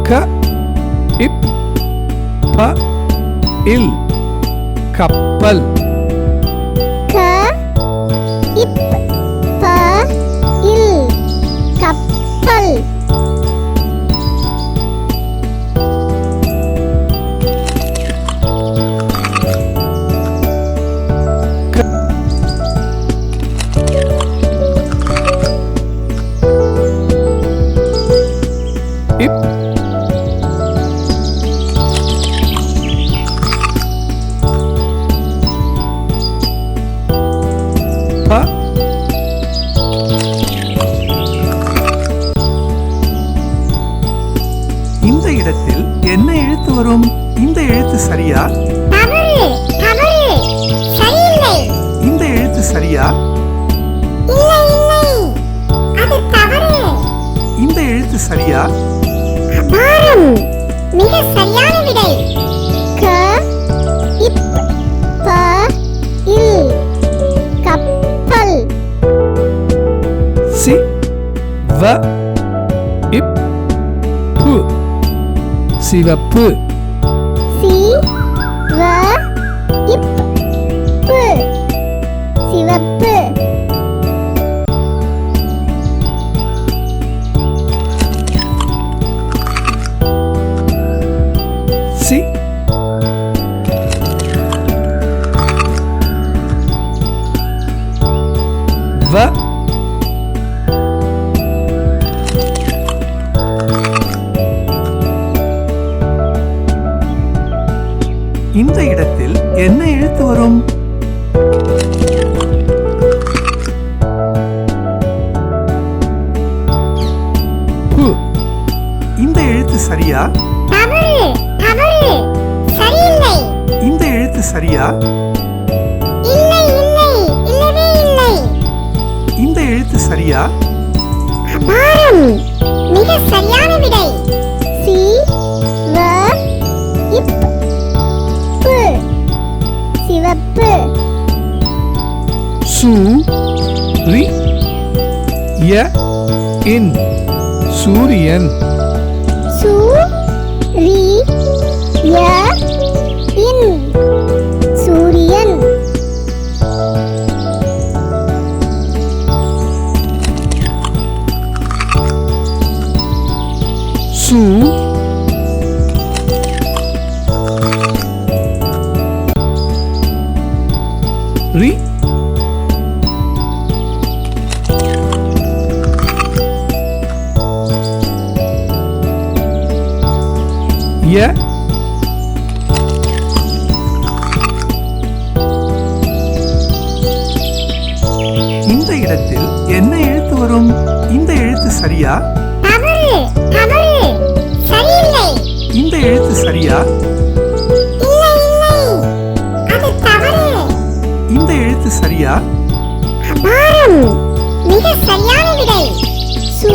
க இப் ப இல் கப்பல். க இப் ப இல் கப்பல். இப் ப இந்த இடத்தில் என்ன எழுத்து வரும்? இந்த எழுத்து சரியா? தவறு, தவறு, சரியில்லை. இந்த எழுத்து சரியா? இல்லை, இல்லை, அது தவறு. இந்த எழுத்து சரியா? அபாரம், மிக சரியான விடை. க இப் ப இல் கப்பல். சி வ இப் பு சிவப்பு. சி வ இப் பு சிவப்பு. சி வ இந்த இடத்தில் என்ன எழுத்து வரும்? பு. இந்த எழுத்து சரியா? தவறு, தவறு, சரியில்லை. இந்த எழுத்து சரியா? இல்லை, இல்லை, இல்லவே இல்லை. இந்த எழுத்து சரியா? அபாரம், மிக சரியான விடை. சி வ இப் பு சிவப்பு. சு ரி ய இன் சூரியன். சு ரி ய இன் சூரியன். சு ரி ய இந்த இடத்தில் என்ன எழுத்து வரும்? இந்த எழுத்து சரியா? தவறு, தவறு, சரியில்லை. இந்த எழுத்து சரியா? இல்லை, இல்லை, அது தவறு. இந்த எழுத்து சரியா? அபாரம், மிக சரியான விடை. சு